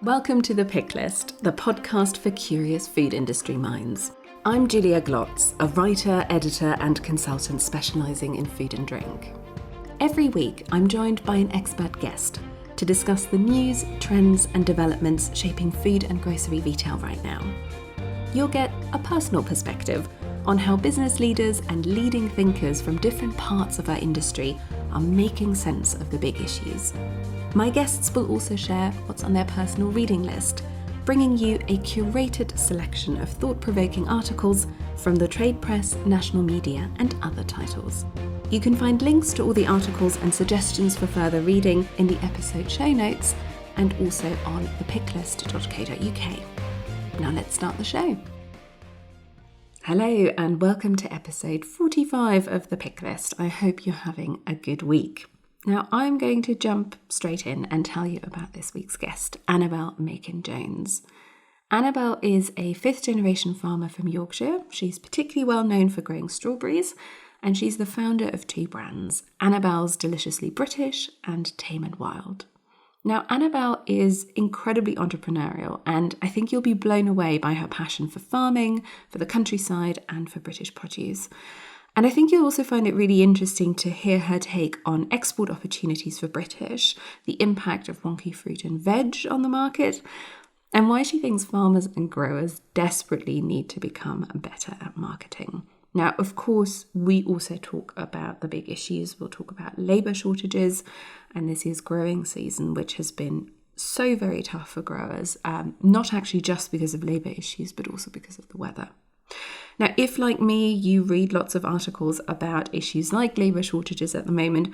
Welcome to The Pick List, the podcast for curious food industry minds. I'm Julia Glotz, a writer, editor and consultant specialising in food and drink. Every week, I'm joined by an expert guest to discuss the news, trends and developments shaping food and grocery retail right now. You'll get a personal perspective on how business leaders and leading thinkers from different parts of our industry are making sense of the big issues. My guests will also share what's on their personal reading list, bringing you a curated selection of thought-provoking articles from the trade press, national media, and other titles. You can find links to all the articles and suggestions for further reading in the episode show notes and also on thepicklist.co.uk. Now let's start the show. Hello and welcome to episode 45 of The Pick List. I hope you're having a good week. Now, I'm going to jump straight in and tell you about this week's guest, Annabel Makin-Jones. Annabel is a fifth-generation farmer from Yorkshire. She's particularly well known for growing strawberries, and she's the founder of two brands, Annabel's Deliciously British and Tame and Wild. Now, Annabel is incredibly entrepreneurial, and I think you'll be blown away by her passion for farming, for the countryside, and for British produce. And I think you'll also find it really interesting to hear her take on export opportunities for British, the impact of wonky fruit and veg on the market, and why she thinks farmers and growers desperately need to become better at marketing. Now, of course, we also talk about the big issues. We'll talk about labour shortages and this year's growing season, which has been so very tough for growers, not actually just because of labour issues, but also because of the weather. Now, if, like me, you read lots of articles about issues like labour shortages at the moment,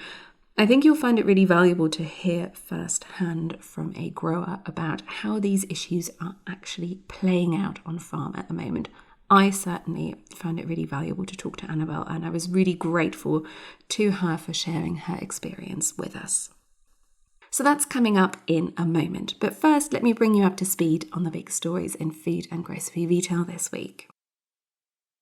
I think you'll find it really valuable to hear firsthand from a grower about how these issues are actually playing out on farm at the moment. I certainly found it really valuable to talk to Annabel, and I was really grateful to her for sharing her experience with us. So that's coming up in a moment. But first, let me bring you up to speed on the big stories in food and grocery retail this week.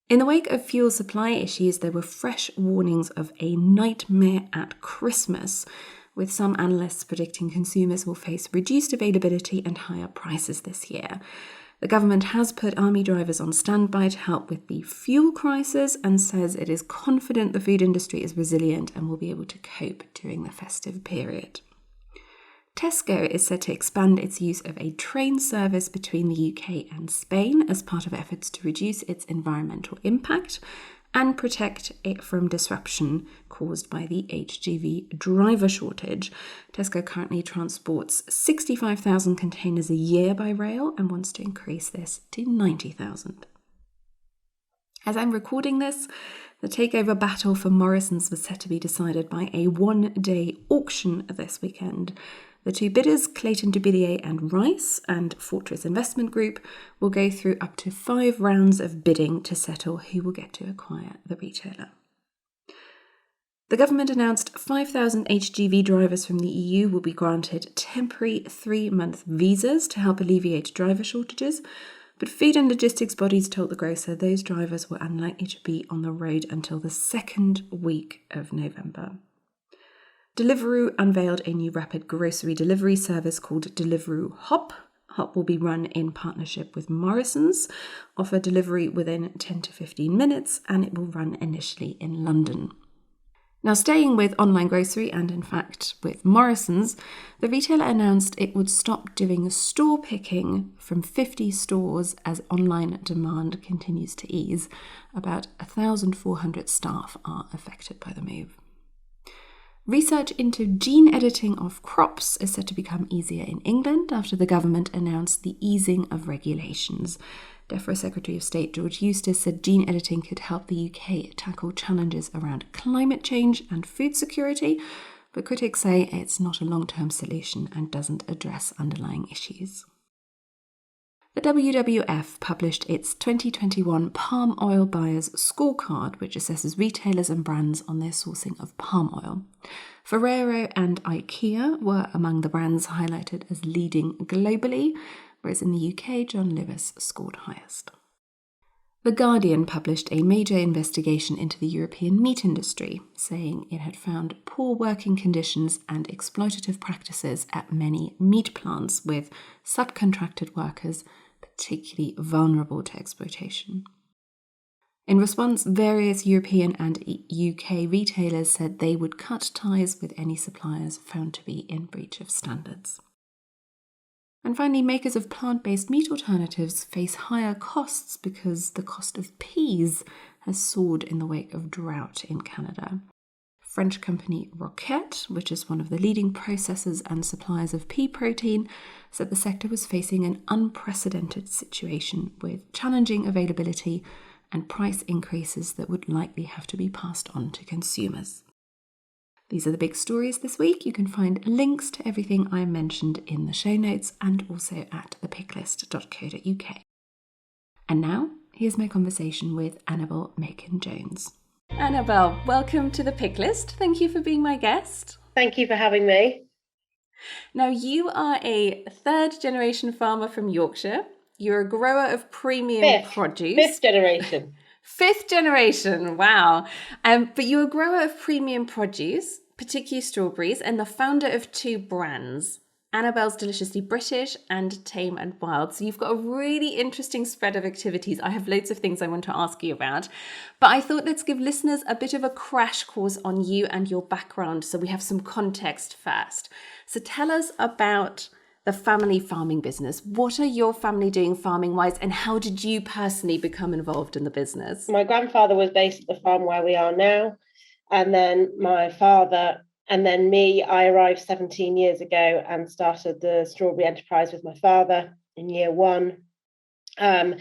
In the wake of fuel supply issues, there were fresh warnings of a nightmare at Christmas, with some analysts predicting consumers will face reduced availability and higher prices this year. The government has put army drivers on standby to help with the fuel crisis and says it is confident the food industry is resilient and will be able to cope during the festive period. Tesco is said to expand its use of a train service between the UK and Spain as part of efforts to reduce its environmental impact and protect it from disruption caused by the HGV driver shortage. Tesco currently transports 65,000 containers a year by rail and wants to increase this to 90,000. As I'm recording this, the takeover battle for Morrisons was set to be decided by a one-day auction this weekend. The two bidders, Clayton Dubilier and Rice and Fortress Investment Group, will go through up to 5 rounds of bidding to settle who will get to acquire the retailer. The government announced 5,000 HGV drivers from the EU will be granted temporary 3-month visas to help alleviate driver shortages, but food and logistics bodies told the grocer those drivers were unlikely to be on the road until the second week of November. Deliveroo unveiled a new rapid grocery delivery service called Deliveroo Hop. Hop will be run in partnership with Morrisons, offer delivery within 10 to 15 minutes, and it will run initially in London. Now, staying with online grocery and, in fact, with Morrisons, the retailer announced it would stop doing store picking from 50 stores as online demand continues to ease. About 1,400 staff are affected by the move. Research into gene editing of crops is set to become easier in England after the government announced the easing of regulations. DEFRA Secretary of State George Eustice said gene editing could help the UK tackle challenges around climate change and food security, but critics say it's not a long-term solution and doesn't address underlying issues. The WWF published its 2021 Palm Oil Buyers Scorecard, which assesses retailers and brands on their sourcing of palm oil. Ferrero and IKEA were among the brands highlighted as leading globally, whereas in the UK, John Lewis scored highest. The Guardian published a major investigation into the European meat industry, saying it had found poor working conditions and exploitative practices at many meat plants, with subcontracted workers particularly vulnerable to exploitation. In response, various European and UK retailers said they would cut ties with any suppliers found to be in breach of standards. And finally, makers of plant-based meat alternatives face higher costs because the cost of peas has soared in the wake of drought in Canada. French company Roquette, which is one of the leading processors and suppliers of pea protein, said the sector was facing an unprecedented situation with challenging availability and price increases that would likely have to be passed on to consumers. These are the big stories this week. You can find links to everything I mentioned in the show notes and also at thepicklist.co.uk. And now, here's my conversation with Annabel Makin-Jones. Annabel, welcome to the Picklist. Thank you for being my guest. Thank you for having me. Now, you are a third-generation farmer from Yorkshire. You're a grower of premium produce. Fifth generation. Fifth generation, wow. But you're a grower of premium produce, particularly strawberries, and the founder of two brands, Annabel's Deliciously British and Tame and Wild. So you've got a really interesting spread of activities. I have loads of things I want to ask you about. But I thought let's give listeners a bit of a crash course on you and your background so we have some context first. So tell us about the family farming business. What are your family doing farming-wise, and how did you personally become involved in the business? My grandfather was based at the farm where we are now, and then my father, and then me, I arrived 17 years ago and started the strawberry enterprise with my father in year one, and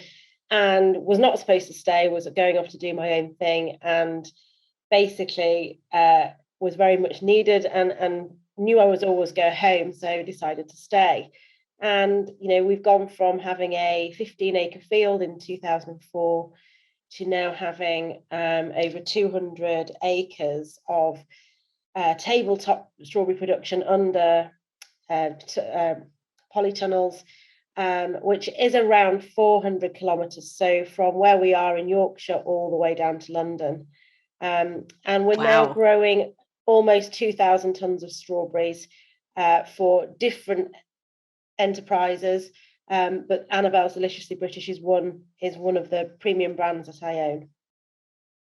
was not supposed to stay, was going off to do my own thing, and basically was very much needed and knew I was always go home, so decided to stay. And we've gone from having a 15-acre field in 2004 to now having over 200 acres of tabletop strawberry production under polytunnels, which is around 400 kilometres. So from where we are in Yorkshire all the way down to London. And we're now growing almost 2,000 tonnes of strawberries for different enterprises. But Annabel's Deliciously British is one of the premium brands that I own.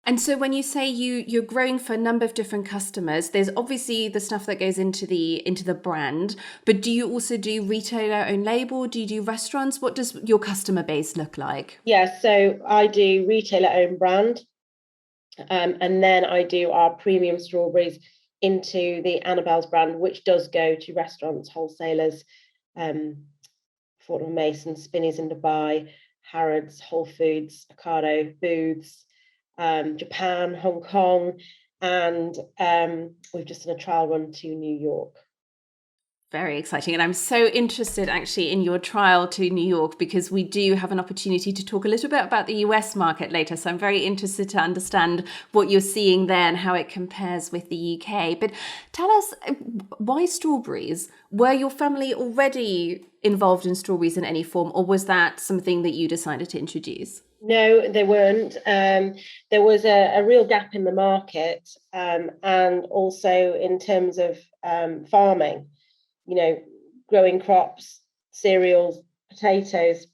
And so when you say you're growing for a number of different customers, there's obviously the stuff that goes into the brand, but do you also do retailer own label? Do you do restaurants? What does your customer base look like? Yeah, so I do retailer own brand. And then I do our premium strawberries into the Annabel's brand, which does go to restaurants, wholesalers, Fortnum Mason, Spinneys in Dubai, Harrods, Whole Foods, Ocado, Booths, Japan, Hong Kong, and we've just done a trial run to New York. Very exciting. And I'm so interested actually in your trial to New York, because we do have an opportunity to talk a little bit about the US market later. So I'm very interested to understand what you're seeing there and how it compares with the UK. But tell us, why strawberries? Were your family already involved in strawberries in any form, or was that something that you decided to introduce? No, they weren't. There was a real gap in the market, and also in terms of farming. Growing crops, cereals, potatoes,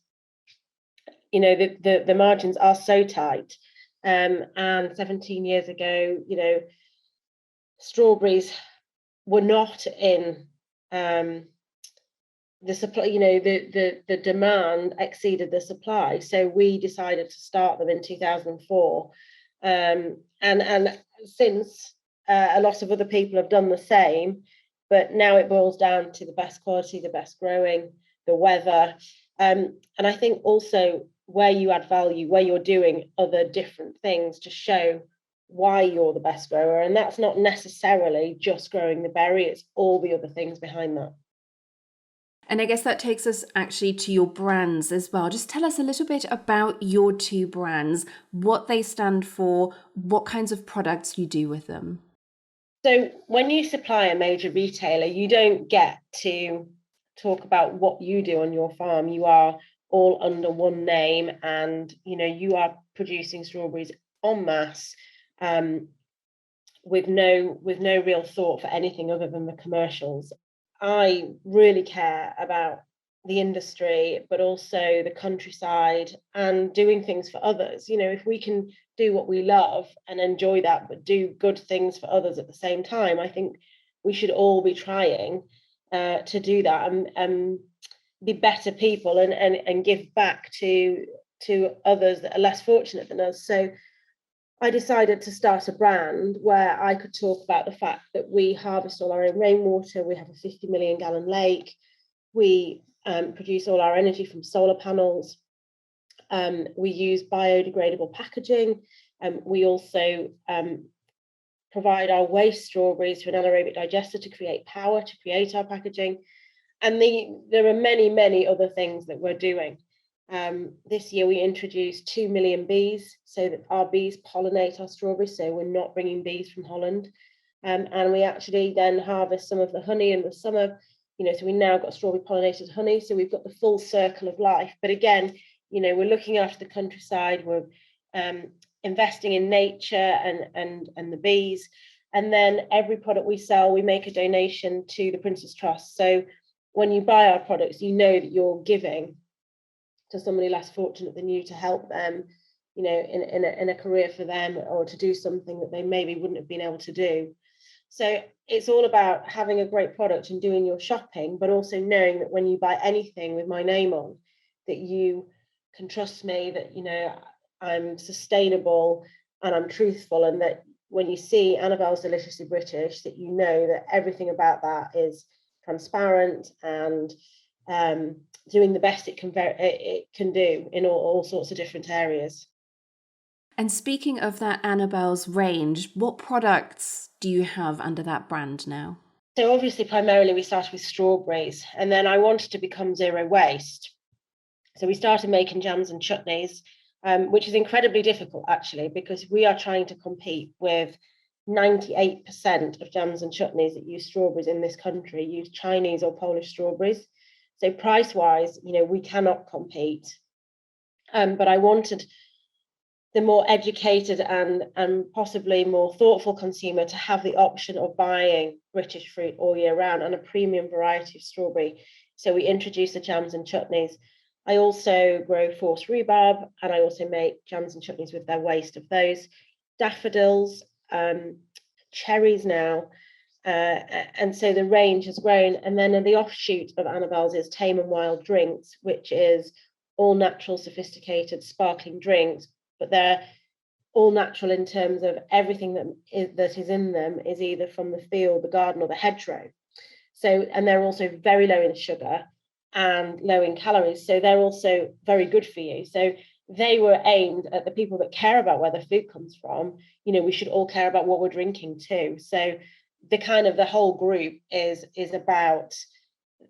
the margins are so tight. And 17 years ago, strawberries were not in the supply, the demand exceeded the supply. So we decided to start them in 2004. And since a lot of other people have done the same, but now it boils down to the best quality, the best growing, the weather. And I think also where you add value, where you're doing other different things to show why you're the best grower. And that's not necessarily just growing the berry, it's all the other things behind that. And I guess that takes us actually to your brands as well. Just tell us a little bit about your two brands, what they stand for, what kinds of products you do with them. So when you supply a major retailer, you don't get to talk about what you do on your farm. You are all under one name, and you are producing strawberries en masse, with no real thought for anything other than the commercials. I really care about the industry, but also the countryside and doing things for others. If we can do what we love and enjoy that, but do good things for others at the same time, I think we should all be trying to do that, and be better people, and give back to others that are less fortunate than us. So I decided to start a brand where I could talk about the fact that we harvest all our own rainwater. We have a 50 million gallon lake. We produce all our energy from solar panels. We use biodegradable packaging. We also provide our waste strawberries to an anaerobic digester to create power to create our packaging. And there are many, many other things that we're doing. This year we introduced 2 million bees, so that our bees pollinate our strawberries, so we're not bringing bees from Holland. And we actually then harvest some of the honey in the summer, so we now got strawberry pollinated honey, so we've got the full circle of life. But again, we're looking after the countryside, we're investing in nature and the bees. And then every product we sell, we make a donation to the Prince's Trust. So when you buy our products, you know that you're giving to somebody less fortunate than you, to help them, in a career for them, or to do something that they maybe wouldn't have been able to do. So it's all about having a great product and doing your shopping, but also knowing that when you buy anything with my name on, that you can trust me, that, I'm sustainable and I'm truthful, and that when you see Annabel's Deliciously British, that you know that everything about that is transparent and doing the best it can do in all sorts of different areas. And speaking of that Annabel's range, what products do you have under that brand now? So obviously, primarily we started with strawberries, and then I wanted to become zero waste. So we started making jams and chutneys, which is incredibly difficult actually, because we are trying to compete with 98% of jams and chutneys that use strawberries in this country use Chinese or Polish strawberries. So price-wise, we cannot compete. But I wanted the more educated and possibly more thoughtful consumer to have the option of buying British fruit all year round and a premium variety of strawberry. So we introduced the jams and chutneys. I also grow forced rhubarb, and I also make jams and chutneys with their waste of those. Daffodils, cherries now, and so the range has grown. And then the offshoot of Annabel's is Tame and Wild drinks, which is all natural, sophisticated, sparkling drinks, but they're all natural in terms of everything that is in them is either from the field, the garden, or the hedgerow. So, and they're also very low in sugar and low in calories, so they're also very good for you. So they were aimed at the people that care about where the food comes from. We should all care about what we're drinking too. So the whole group is about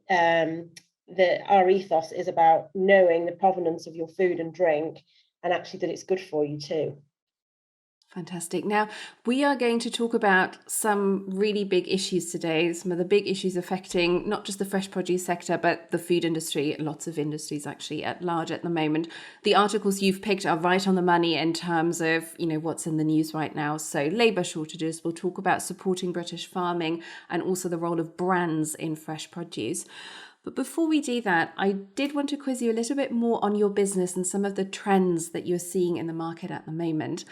our ethos is about knowing the provenance of your food and drink, and actually that it's good for you too. Fantastic. Now, we are going to talk about some really big issues today, some of the big issues affecting not just the fresh produce sector, but the food industry, lots of industries actually at large at the moment. The articles you've picked are right on the money in terms of, what's in the news right now. So labour shortages, we'll talk about supporting British farming and also the role of brands in fresh produce. But before we do that, I did want to quiz you a little bit more on your business and some of the trends that you're seeing in the market at the moment.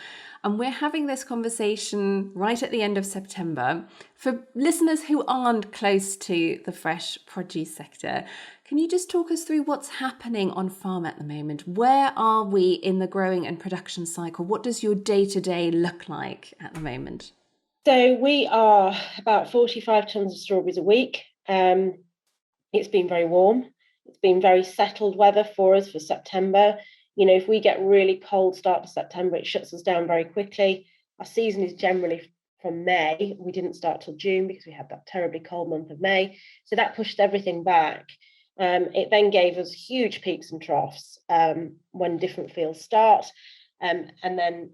And we're having this conversation right at the end of September. For listeners who aren't close to the fresh produce sector, can you just talk us through what's happening on farm at the moment? Where are we in the growing and production cycle? What does your day-to-day look like at the moment? So we are about 45 tonnes of strawberries a week. It's been very warm. It's been very settled weather for us for September. If we get really cold start to September, it shuts us down very quickly. Our season is generally from May. We didn't start till June because we had that terribly cold month of May. So that pushed everything back. It then gave us huge peaks and troughs when different fields start. And then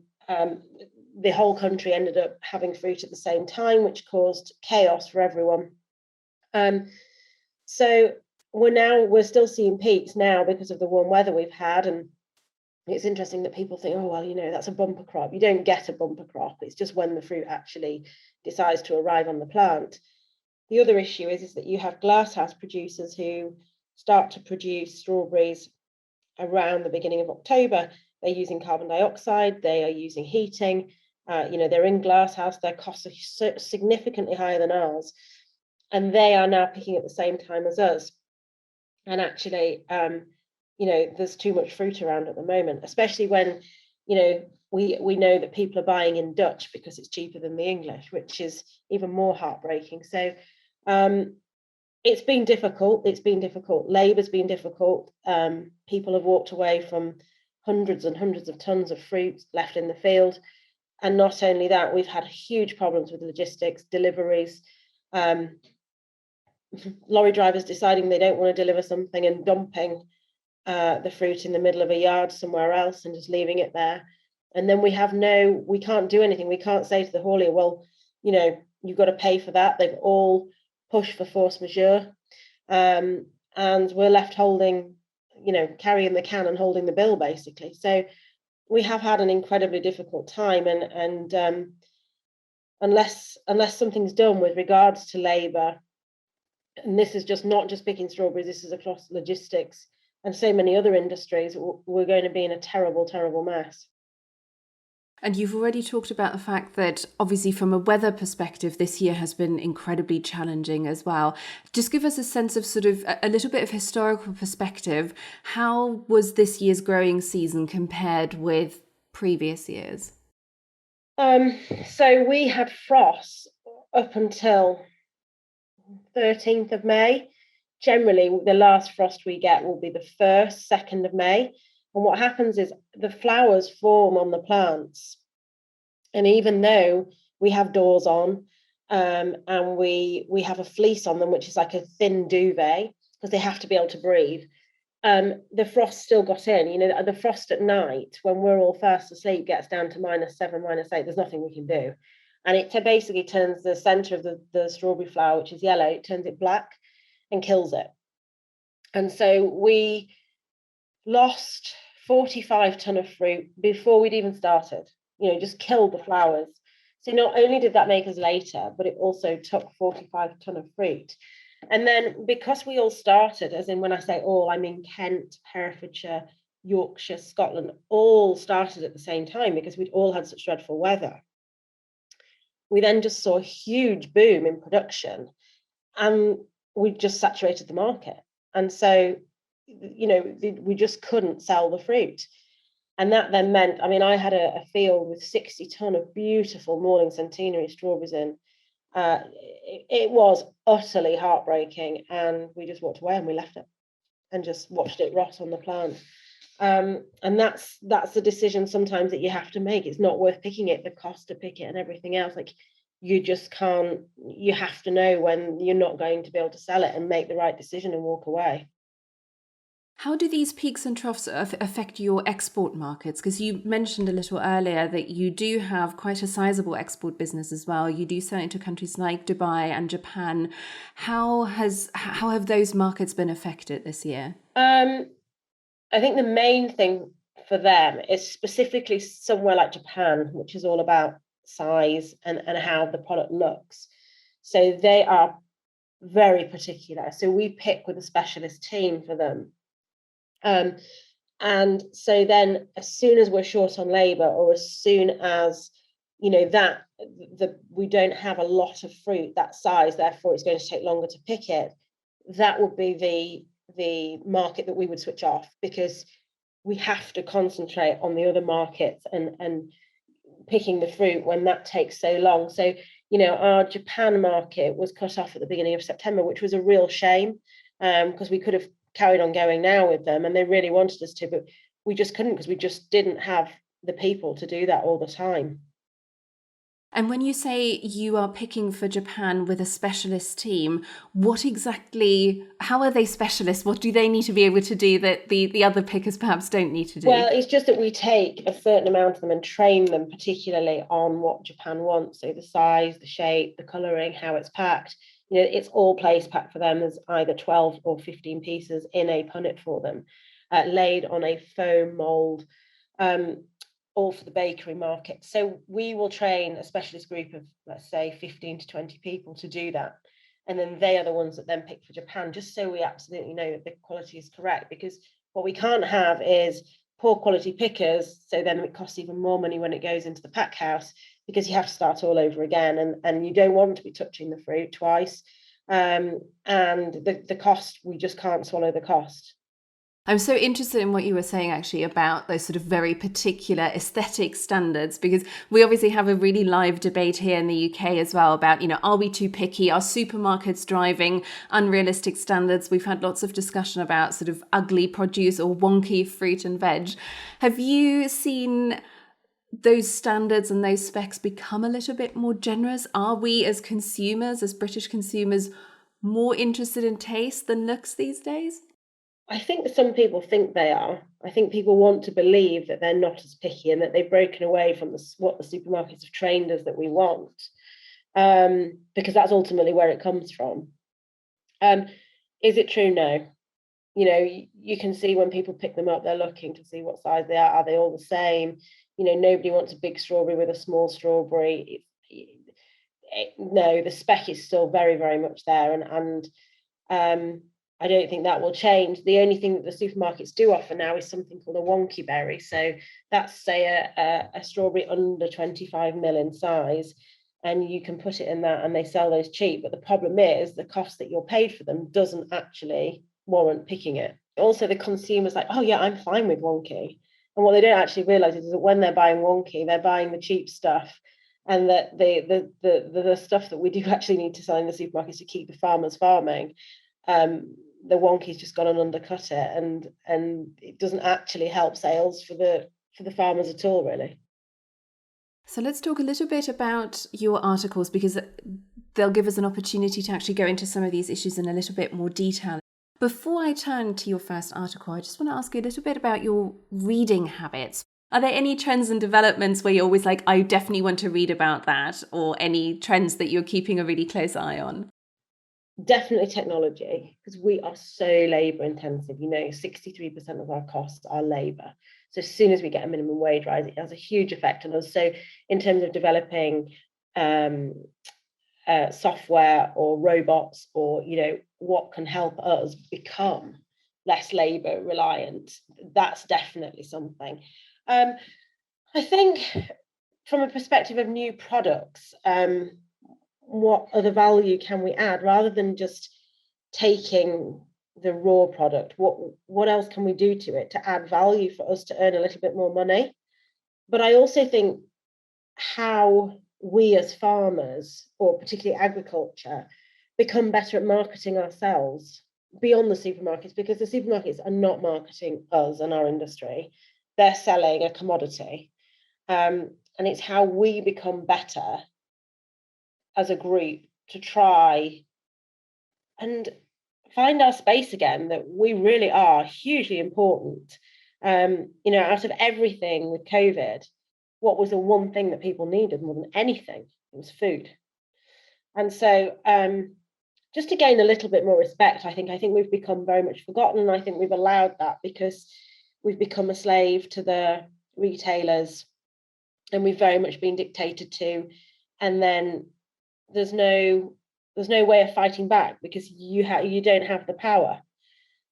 the whole country ended up having fruit at the same time, which caused chaos for everyone. So we're still seeing peaks now because of the warm weather we've had. And it's interesting that people think, oh, well, that's a bumper crop. You don't get a bumper crop. It's just when the fruit actually decides to arrive on the plant. The other issue is that you have glasshouse producers who start to produce strawberries around the beginning of October. They're using carbon dioxide, they are using heating, they're in glasshouse, their costs are significantly higher than ours. And they are now picking at the same time as us. And actually, there's too much fruit around at the moment, especially when, we know that people are buying in Dutch because it's cheaper than the English, which is even more heartbreaking. So it's been difficult. Labour's been difficult. People have walked away from hundreds and hundreds of tons of fruit left in the field. And not only that, we've had huge problems with logistics, deliveries, lorry drivers deciding they don't want to deliver something and dumping the fruit in the middle of a yard somewhere else and just leaving it there. And then we can't do anything. We can't say to the haulier, well, you've got to pay for that. They've all pushed for force majeure. And we're left holding, carrying the can and holding the bill, basically. So we have had an incredibly difficult time. And unless something's done with regards to labour, and this is just not just picking strawberries, this is across logistics and so many other industries, we're going to be in a terrible, terrible mess. And you've already talked about the fact that obviously from a weather perspective, this year has been incredibly challenging as well. Just give us a sense of sort of a little bit of historical perspective. How was this year's growing season compared with previous years? So we had frost up until 13th of May. Generally, the last frost we get will be the 1st, 2nd of May. And what happens is the flowers form on the plants. And even though we have doors on and we have a fleece on them, which is like a thin duvet, because they have to be able to breathe, the frost still got in. The frost at night, when we're all fast asleep, gets down to -7, -8. There's nothing we can do. And it basically turns the centre of the strawberry flower, which is yellow, it turns it black and kills it. And so we lost 45 ton of fruit before we'd even started, just killed the flowers. So not only did that make us later, but it also took 45 ton of fruit. And then because we all started, as in when I say all, I mean Kent, Herefordshire, Yorkshire, Scotland, all started at the same time because we'd all had such dreadful weather. We then just saw a huge boom in production and we just saturated the market. And so we just couldn't sell the fruit. And that then meant, I had a field with 60 ton of beautiful Morning Centenary strawberries in. It was utterly heartbreaking. And we just walked away and we left it and just watched it rot on the plant. And that's the decision sometimes that you have to make. It's not worth picking it, the cost to pick it and everything else. Like, you just can't, you have to know when you're not going to be able to sell it and make the right decision and walk away. How do these peaks and troughs affect your export markets? Because you mentioned a little earlier that you do have quite a sizable export business as well. You do sell into countries like Dubai and Japan. How have those markets been affected this year? I think the main thing for them is specifically somewhere like Japan, which is all about size and how the product looks. So they are very particular. So we pick with a specialist team for them. And so then as soon as we're short on labour, or as soon as we don't have a lot of fruit that size, therefore it's going to take longer to pick it, that would be the market that we would switch off, because we have to concentrate on the other markets and picking the fruit when that takes so long. So our Japan market was cut off at the beginning of September, which was a real shame, because we could have carried on going now with them and they really wanted us to, but we just couldn't because we just didn't have the people to do that all the time. And when you say you are picking for Japan with a specialist team, what exactly, how are they specialists? What do they need to be able to do that the other pickers perhaps don't need to do? Well, it's just that we take a certain amount of them and train them particularly on what Japan wants. So the size, the shape, the colouring, how it's packed. It's all place packed for them. There's either 12 or 15 pieces in a punnet for them, laid on a foam mould, all for the bakery market. So we will train a specialist group of, let's say, 15 to 20 people to do that. And then they are the ones that then pick for Japan, just so we absolutely know that the quality is correct. Because what we can't have is poor quality pickers, so then it costs even more money when it goes into the pack house, because you have to start all over again, and you don't want to be touching the fruit twice. And the cost, we just can't swallow the cost. I'm so interested in what you were saying actually about those sort of very particular aesthetic standards, because we obviously have a really live debate here in the UK as well about, are we too picky? Are supermarkets driving unrealistic standards? We've had lots of discussion about sort of ugly produce or wonky fruit and veg. Have you seen those standards and those specs become a little bit more generous? Are we as consumers, as British consumers, more interested in taste than looks these days? I think some people think they are. I think people want to believe that they're not as picky and that they've broken away from what the supermarkets have trained us that we want, because that's ultimately where it comes from. Is it true? No. You can see when people pick them up, they're looking to see what size they are. Are they all the same? Nobody wants a big strawberry with a small strawberry. No, the spec is still very, very much there, and I don't think that will change. The only thing that the supermarkets do offer now is something called a wonky berry. So that's, say, a strawberry under 25 ml in size, and you can put it in that, and they sell those cheap. But the problem is the cost that you're paid for them doesn't actually warrant picking it. Also, the consumer's like, oh yeah, I'm fine with wonky. And what they don't actually realise is that when they're buying wonky, they're buying the cheap stuff, and that the stuff that we do actually need to sell in the supermarkets to keep the farmers farming. The wonky's just gone and undercut it, and it doesn't actually help sales for the farmers at all, really. So let's talk a little bit about your articles, because they'll give us an opportunity to actually go into some of these issues in a little bit more detail. Before I turn to your first article, I just want to ask you a little bit about your reading habits. Are there any trends and developments where you're always like, I definitely want to read about that, or any trends that you're keeping a really close eye on? Definitely technology, because we are so labour intensive. 63% of our costs are labour. So as soon as we get a minimum wage rise, it has a huge effect on us. So in terms of developing software or robots, or what can help us become less labour reliant, that's definitely something. I think from a perspective of new products, what other value can we add, rather than just taking the raw product? What else can we do to it to add value for us to earn a little bit more money? But I also think how we as farmers, or particularly agriculture, become better at marketing ourselves beyond the supermarkets, because the supermarkets are not marketing us and our industry. They're selling a commodity. And it's how we become better as a group to try and find our space again, that we really are hugely important. Out of everything with COVID, what was the one thing that people needed more than anything? It was food. And so just to gain a little bit more respect, I think we've become very much forgotten, and I think we've allowed that because we've become a slave to the retailers, and we've very much been dictated to, and then there's no way of fighting back, because you don't have the power.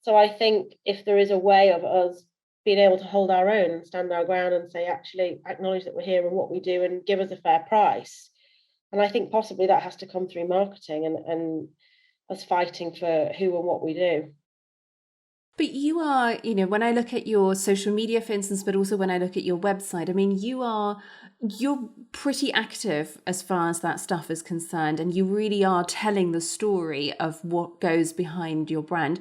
So I think if there is a way of us being able to hold our own and stand our ground and say, actually acknowledge that we're here and what we do, and give us a fair price, and I think possibly that has to come through marketing and us fighting for who and what we do. But you are, when I look at your social media, for instance, but also when I look at your website, I mean, you're pretty active as far as that stuff is concerned, and you really are telling the story of what goes behind your brand.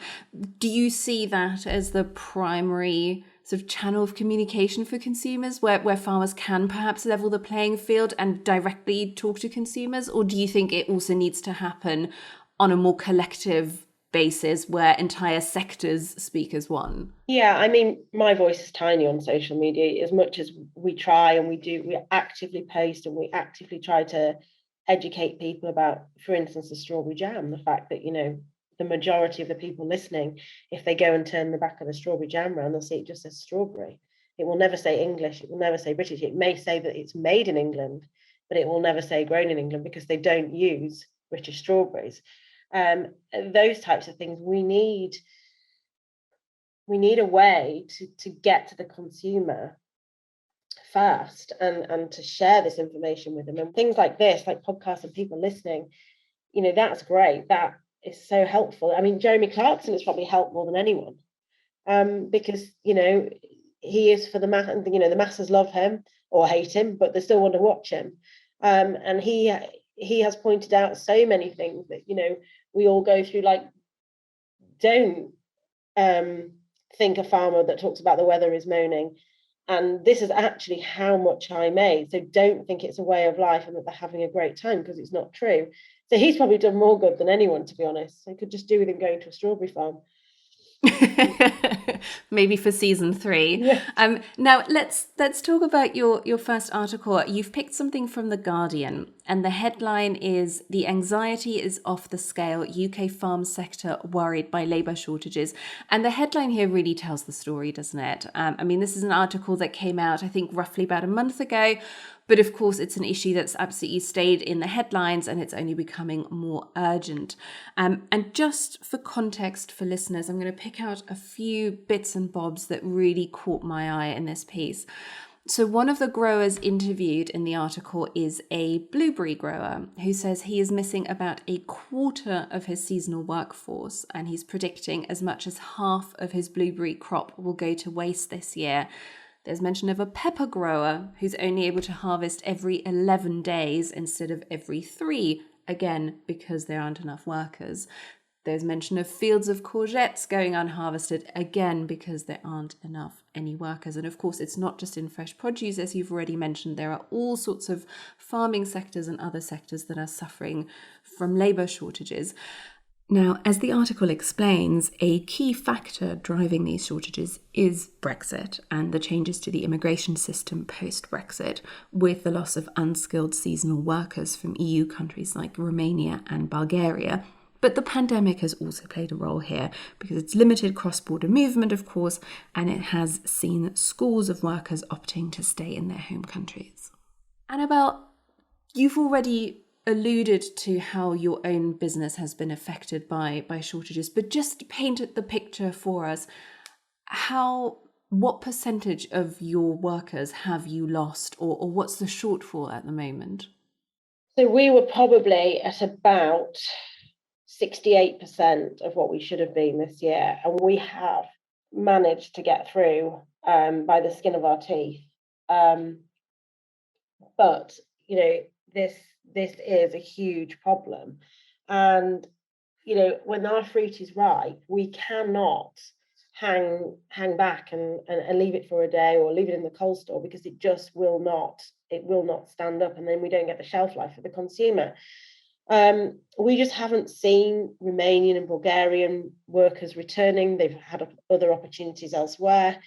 Do you see that as the primary sort of channel of communication for consumers, where farmers can perhaps level the playing field and directly talk to consumers? Or do you think it also needs to happen on a more collective basis where entire sectors speak as one? Yeah, I mean, my voice is tiny on social media. As much as we try and we actively post and we actively try to educate people about, for instance, the strawberry jam, the fact that, the majority of the people listening, if they go and turn the back of the strawberry jam around, they'll see it just says strawberry. It will never say English. It will never say British. It may say that it's made in England, but it will never say grown in England because they don't use British strawberries. Those types of things, we need a way to get to the consumer fast and to share this information with them. And things like this, like podcasts and people listening, that's great. That is so helpful. I mean, Jeremy Clarkson has probably helped more than anyone, because he is for the mass, and the masses love him or hate him, but they still want to watch him. And he has pointed out so many things that we all go through. Like, don't think a farmer that talks about the weather is moaning, and this is actually how much I made. So don't think it's a way of life and that they're having a great time, because it's not true. So he's probably done more good than anyone, to be honest. I could just do with him going to a strawberry farm. Maybe for season 3. Yeah. Now let's talk about your first article. You've picked something from The Guardian, and the headline is "The Anxiety is Off the Scale, UK Farm Sector Worried by Labour Shortages." And the headline here really tells the story, doesn't it? I mean, this is an article that came out, I think, roughly about a month ago. But of course, it's an issue that's absolutely stayed in the headlines, and it's only becoming more urgent. And just for context for listeners, I'm going to pick out a few bits and bobs that really caught my eye in this piece. So one of the growers interviewed in the article is a blueberry grower who says he is missing about a quarter of his seasonal workforce, and he's predicting as much as half of his blueberry crop will go to waste this year. There's mention of a pepper grower who's only able to harvest every 11 days instead of every 3, again, because there aren't enough workers. There's mention of fields of courgettes going unharvested, again, because there aren't any workers. And of course, it's not just in fresh produce, as you've already mentioned. There are all sorts of farming sectors and other sectors that are suffering from labour shortages. Now, as the article explains, a key factor driving these shortages is Brexit and the changes to the immigration system post-Brexit, with the loss of unskilled seasonal workers from EU countries like Romania and Bulgaria. But the pandemic has also played a role here because it's limited cross-border movement, of course, and it has seen scores of workers opting to stay in their home countries. Annabel, you've already alluded to how your own business has been affected by shortages, but just paint the picture for us. What percentage of your workers have you lost, or what's the shortfall at the moment? So we were probably at about 68% of what we should have been this year, and we have managed to get through by the skin of our teeth. But this is a huge problem, and when our fruit is ripe, we cannot hang back and leave it for a day or leave it in the cold store, because it just will not stand up, and then we don't get the shelf life for the consumer. We just haven't seen Romanian and Bulgarian workers returning. They've had other opportunities elsewhere.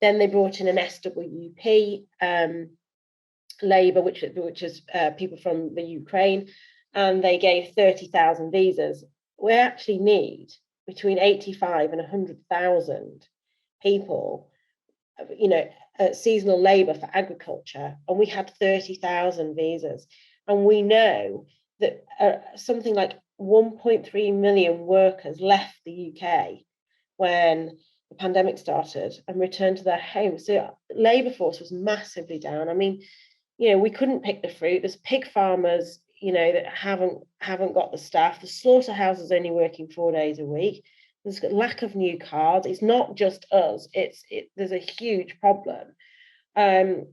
Then they brought in an SWP labour, which is people from the Ukraine, and they gave 30,000 visas. We actually need between 85 and 100,000 people, seasonal labour for agriculture, and we had 30,000 visas. And we know that something like 1.3 million workers left the UK when the pandemic started and returned to their homes. So labour force was massively down. I mean, we couldn't pick the fruit. There's pig farmers, that haven't got the staff. The slaughterhouse is only working 4 days a week. There's a lack of new cars. It's not just us. There's a huge problem. And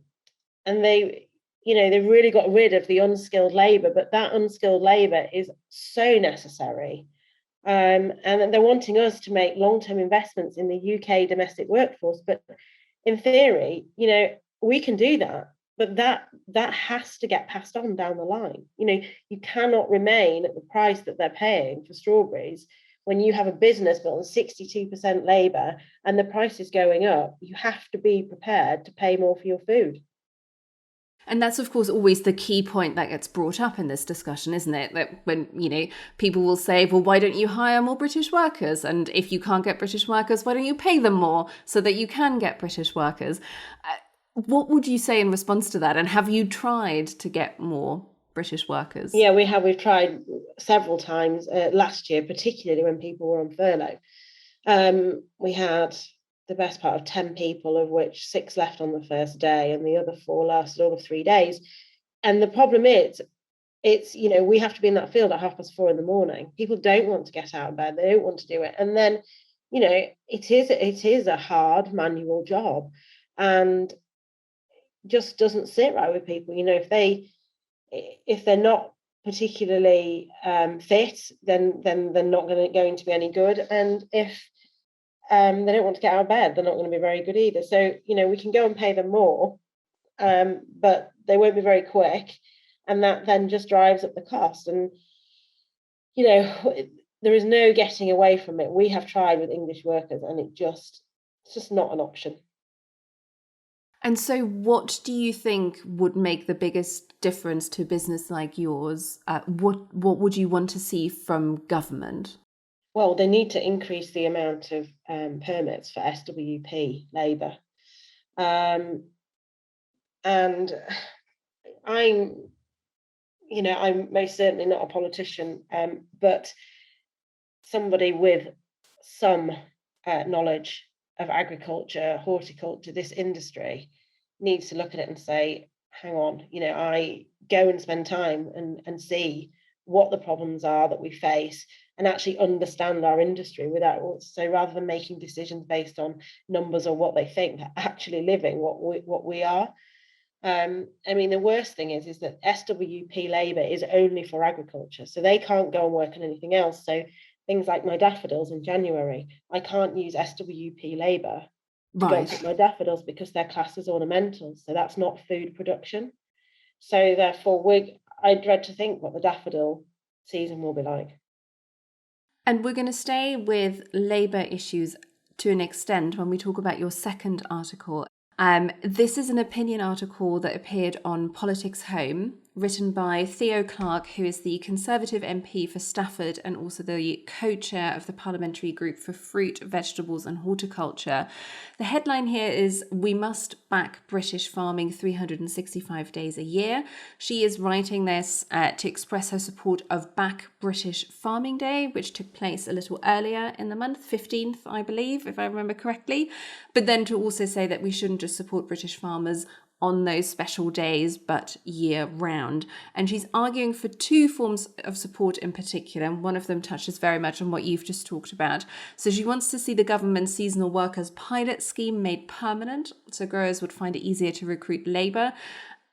they really got rid of the unskilled labour, but that unskilled labour is so necessary. And they're wanting us to make long-term investments in the UK domestic workforce. But in theory, we can do that. But that has to get passed on down the line. You cannot remain at the price that they're paying for strawberries when you have a business built on 62% labour and the price is going up. You have to be prepared to pay more for your food. And that's, of course, always the key point that gets brought up in this discussion, isn't it? That when, people will say, well, why don't you hire more British workers? And if you can't get British workers, why don't you pay them more so that you can get British workers? What would you say in response to that? And have you tried to get more British workers? Yeah, we have. We've tried several times last year, particularly when people were on furlough. We had the best part of 10 people, of which 6 left on the first day, and the other 4 lasted all of 3 days. And the problem is, we have to be in that field at 4:30 in the morning. People don't want to get out of bed. They don't want to do it. And then, it is a hard manual job, and just doesn't sit right with people. If they're not particularly fit, then they're not going to be any good. And if they don't want to get out of bed, they're not going to be very good either. So, we can go and pay them more, but they won't be very quick. And that then just drives up the cost. And, there is no getting away from it. We have tried with English workers, and it's just not an option. And so what do you think would make the biggest difference to a business like yours? What would you want to see from government? Well, they need to increase the amount of permits for SWP labour. And I'm most certainly not a politician, but somebody with some knowledge of agriculture, horticulture, this industry needs to look at it and say, hang on, I go and spend time and see what the problems are that we face, and actually understand our industry so rather than making decisions based on numbers or what they think, actually living what we are. The worst thing is that SWP labour is only for agriculture, so they can't go and work on anything else. So things like my daffodils in January, I can't use SWP labour to go and pick my daffodils because they're classed as ornamentals. So that's not food production. So therefore, I dread to think what the daffodil season will be like. And we're going to stay with labour issues to an extent when we talk about your second article. This is an opinion article that appeared on Politics Home, written by Theo Clarke, who is the Conservative MP for Stafford and also the co-chair of the Parliamentary Group for Fruit, Vegetables and Horticulture. The headline here is, "We must back British farming 365 days a year." She is writing this to express her support of Back British Farming Day, which took place a little earlier in the month, 15th, I believe, if I remember correctly. But then to also say that we shouldn't just support British farmers on those special days, but year round. And she's arguing for two forms of support in particular, and one of them touches very much on what you've just talked about. So she wants to see the government's seasonal workers pilot scheme made permanent, so growers would find it easier to recruit labour.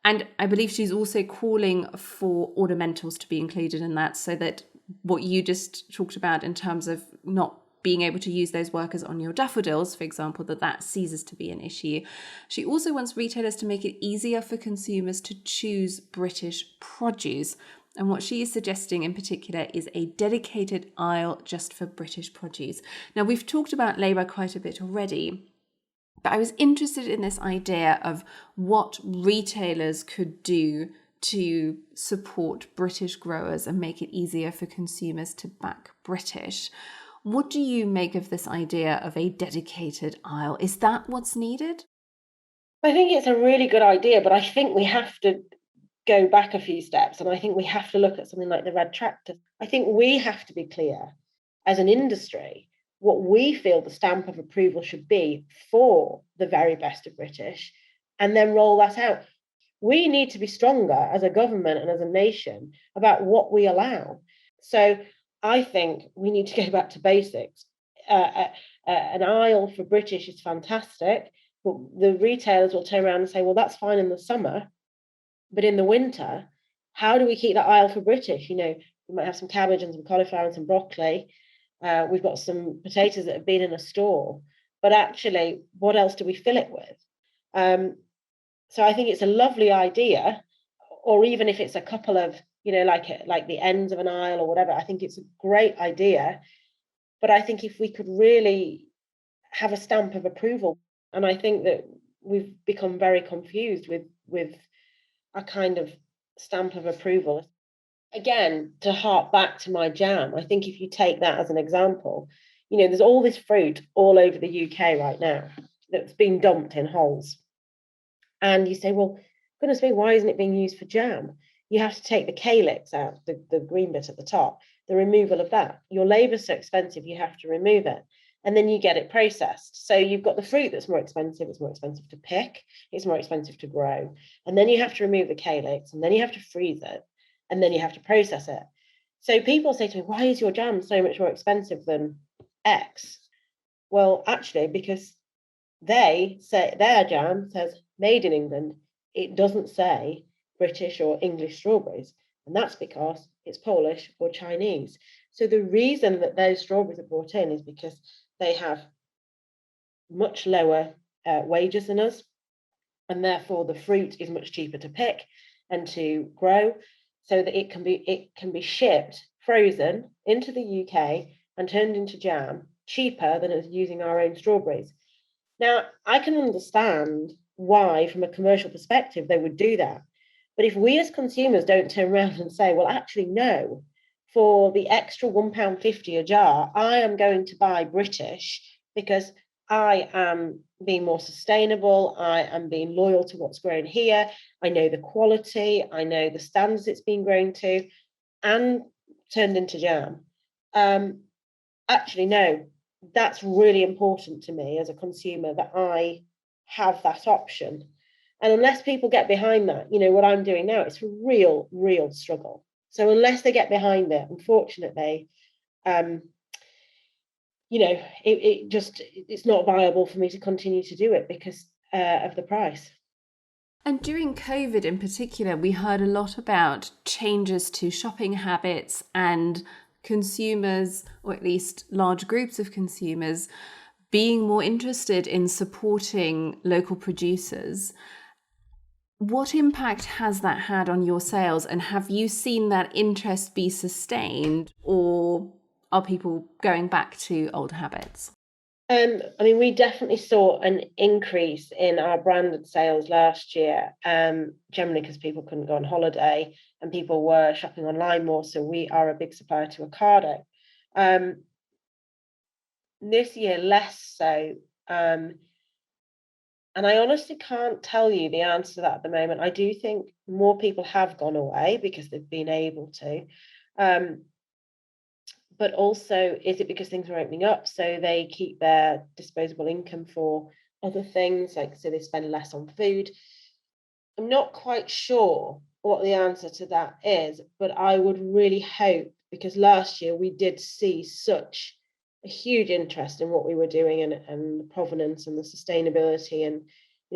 And I believe she's also calling for ornamentals to be included in that, so that what you just talked about in terms of not being able to use those workers on your daffodils, for example, that ceases to be an issue. She also wants retailers to make it easier for consumers to choose British produce. And what she is suggesting in particular is a dedicated aisle just for British produce. Now, we've talked about labour quite a bit already, but I was interested in this idea of what retailers could do to support British growers and make it easier for consumers to back British. What do you make of this idea of a dedicated aisle? Is that what's needed? I think it's a really good idea, but I think we have to go back a few steps, and I think we have to look at something like the red tractor. I think we have to be clear as an industry what we feel the stamp of approval should be for the very best of British, and then roll that out. We need to be stronger as a government and as a nation about what we allow. So I think we need to go back to basics. An aisle for British is fantastic, but the retailers will turn around and say, well, that's fine in the summer, but in the winter, how do we keep that aisle for British? We might have some cabbage and some cauliflower and some broccoli. We've got some potatoes that have been in a store, but actually, what else do we fill it with? So I think it's a lovely idea, or even if it's a couple of, like the ends of an aisle or whatever, I think it's a great idea. But I think if we could really have a stamp of approval, and I think that we've become very confused with a kind of stamp of approval. Again, to hark back to my jam, I think if you take that as an example, there's all this fruit all over the UK right now that's being dumped in holes. And you say, well, goodness me, why isn't it being used for jam? You have to take the calyx out, the green bit at the top, the removal of that. Your labour's so expensive, you have to remove it. And then you get it processed. So you've got the fruit that's more expensive. It's more expensive to pick. It's more expensive to grow. And then you have to remove the calyx, and then you have to freeze it, and then you have to process it. So people say to me, why is your jam so much more expensive than X? Well, actually, because they say their jam says made in England. It doesn't say British or English strawberries. And that's because it's Polish or Chinese. So the reason that those strawberries are brought in is because they have much lower wages than us. And therefore the fruit is much cheaper to pick and to grow, so that it can be shipped frozen into the UK and turned into jam cheaper than us using our own strawberries. Now, I can understand why, from a commercial perspective, they would do that. But if we as consumers don't turn around and say, well, actually, no, for the extra £1.50 a jar, I am going to buy British because I am being more sustainable, I am being loyal to what's grown here, I know the quality, I know the standards it's been grown to, and turned into jam. Actually, no, that's really important to me as a consumer, that I have that option. And unless people get behind that, what I'm doing now, it's a real struggle. So unless they get behind it, unfortunately, it's not viable for me to continue to do it because of the price. And during COVID in particular, we heard a lot about changes to shopping habits and consumers, or at least large groups of consumers, being more interested in supporting local producers. What impact has that had on your sales, and have you seen that interest be sustained, or are people going back to old habits? We definitely saw an increase in our branded sales last year, generally because people couldn't go on holiday and people were shopping online more. So we are a big supplier to Ocado. This year, less so. And I honestly can't tell you the answer to that at the moment. I do think more people have gone away because they've been able to. But also, is it because things are opening up so they keep their disposable income for other things, like so they spend less on food? I'm not quite sure what the answer to that is, but I would really hope, because last year we did see such a huge interest in what we were doing, and the provenance and the sustainability, and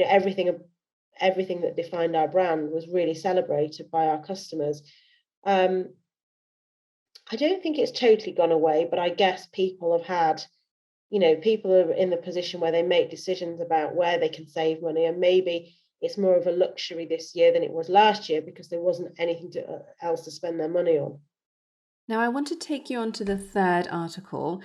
everything that defined our brand was really celebrated by our customers. I don't think it's totally gone away, but I guess people have had, people are in the position where they make decisions about where they can save money, and maybe it's more of a luxury this year than it was last year because there wasn't anything else to spend their money on. Now, I want to take you on to the third article,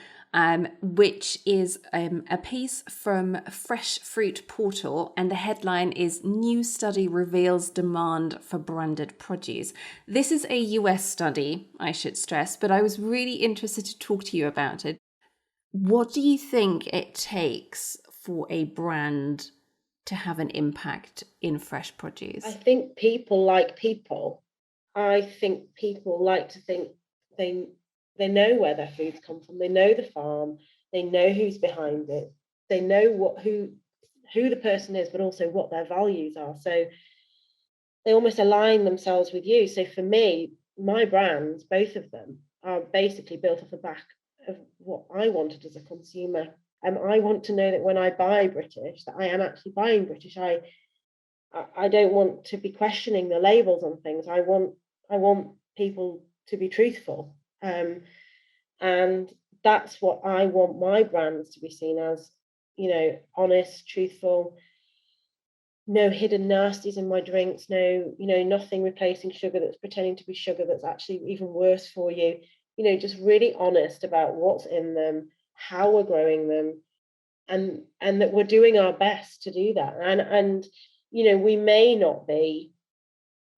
which is a piece from Fresh Fruit Portal, and the headline is New Study Reveals Demand for Branded Produce. This is a US study, I should stress, but I was really interested to talk to you about it. What do you think it takes for a brand to have an impact in fresh produce? I think people like people. I think people like to think they know where their foods come from. They know the farm. They know who's behind it. They know who the person is, but also what their values are. So they almost align themselves with you. So for me, my brands, both of them, are basically built off the back of what I wanted as a consumer. I want to know that when I buy British, that I am actually buying British. I don't want to be questioning the labels on things. I want people to be truthful, and that's what I want my brands to be seen as. Honest, truthful. No hidden nasties in my drinks. No, nothing replacing sugar that's pretending to be sugar that's actually even worse for you. Just really honest about what's in them, how we're growing them, and that we're doing our best to do that. And we may not be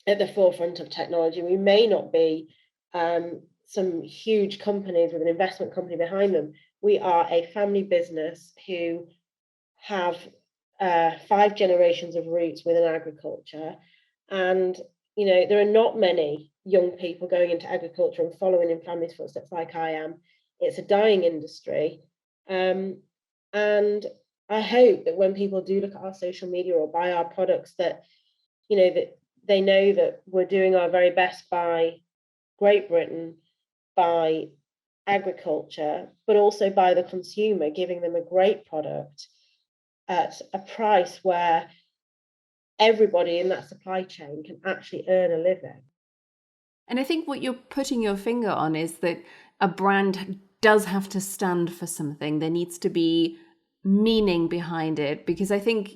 at the forefront of technology. We may not be some huge companies with an investment company behind them. We are a family business who have 5 generations of roots within agriculture. And, there are not many young people going into agriculture and following in families' footsteps like I am. It's a dying industry. And I hope that when people do look at our social media or buy our products, that, that they know that we're doing our very best by Great Britain, by agriculture, but also by the consumer, giving them a great product at a price where everybody in that supply chain can actually earn a living. And I think what you're putting your finger on is that a brand does have to stand for something. There needs to be meaning behind it, because I think,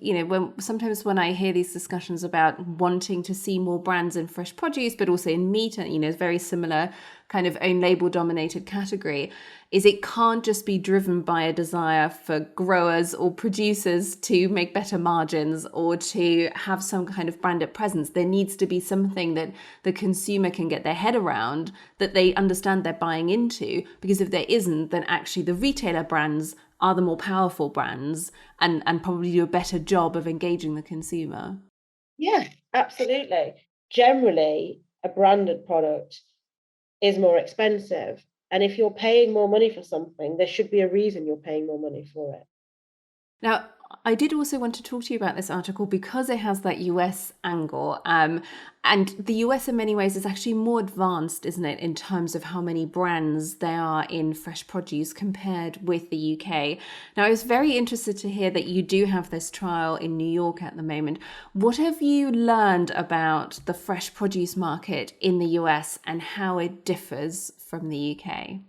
sometimes when I hear these discussions about wanting to see more brands in fresh produce, but also in meat, and very similar kind of own label dominated category, is it can't just be driven by a desire for growers or producers to make better margins or to have some kind of branded presence. There needs to be something that the consumer can get their head around, that they understand they're buying into, because if there isn't, then actually the retailer brands are the more powerful brands and probably do a better job of engaging the consumer. Yeah, absolutely. Generally, a branded product is more expensive. And if you're paying more money for something, there should be a reason you're paying more money for it. Now, I did also want to talk to you about this article because it has that US angle. And the US in many ways is actually more advanced, isn't it, in terms of how many brands there are in fresh produce compared with the UK. Now, I was very interested to hear that you do have this trial in New York at the moment. What have you learned about the fresh produce market in the US and how it differs from the UK?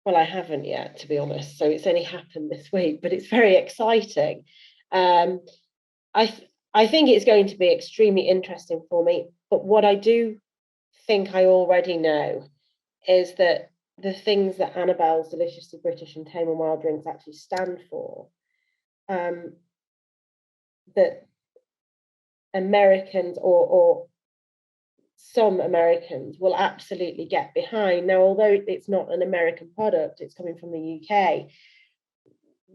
Well, I haven't yet, to be honest. So it's only happened this week, but it's very exciting. I think it's going to be extremely interesting for me. But what I do think I already know is that the things that Annabel's Deliciously British and Tame and Wild drinks actually stand for, that Americans or some Americans will absolutely get behind. Now, although it's not an American product, it's coming from the UK,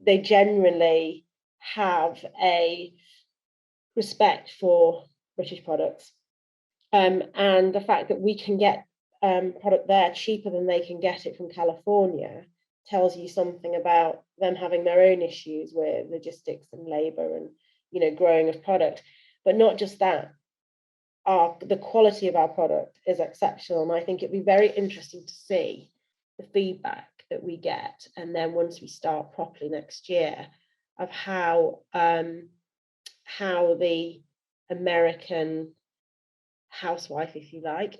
they generally have a respect for British products. And the fact that we can get product there cheaper than they can get it from California tells you something about them having their own issues with logistics and labour and, growing of product. But not just that. The quality of our product is exceptional, and I think it'd be very interesting to see the feedback that we get, and then once we start properly next year, of how the American housewife, if you like,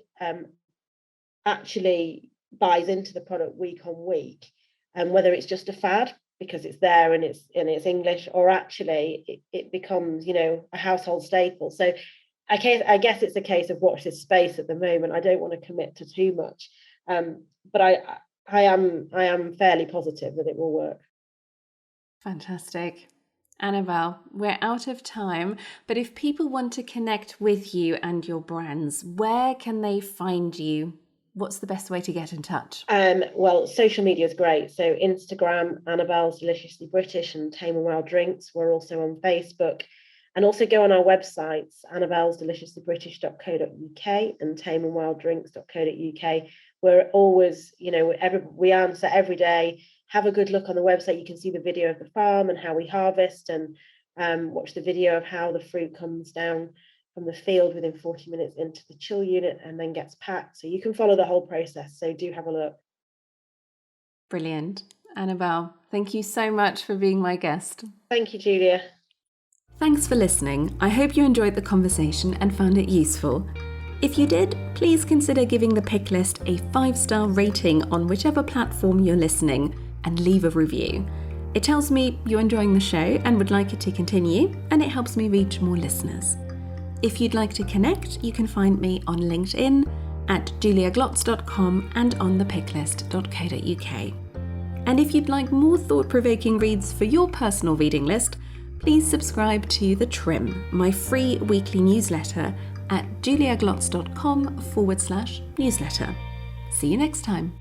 actually buys into the product week on week, and whether it's just a fad because it's there and it's English, or actually it becomes a household staple. So I guess it's a case of watch this space at the moment. I don't want to commit to too much, but I am fairly positive that it will work. Fantastic. Annabel, we're out of time, but if people want to connect with you and your brands, where can they find you? What's the best way to get in touch? Well, social media is great. So Instagram, Annabel's Deliciously British and Tame and Wild Drinks. We're also on Facebook. And also go on our websites, annabelsdeliciouslybritish.co.uk and tameandwilddrinks.co.uk. We're always, we answer every day. Have a good look on the website. You can see the video of the farm and how we harvest, and watch the video of how the fruit comes down from the field within 40 minutes into the chill unit and then gets packed. So you can follow the whole process. So do have a look. Brilliant. Annabel, thank you so much for being my guest. Thank you, Julia. Thanks for listening. I hope you enjoyed the conversation and found it useful. If you did, please consider giving the Pick List a 5-star rating on whichever platform you're listening and leave a review. It tells me you're enjoying the show and would like it to continue, and it helps me reach more listeners. If you'd like to connect, you can find me on LinkedIn at juliaglotz.com and on thepicklist.co.uk. And if you'd like more thought-provoking reads for your personal reading list, please subscribe to The Trim, my free weekly newsletter at juliaglotz.com/newsletter. See you next time.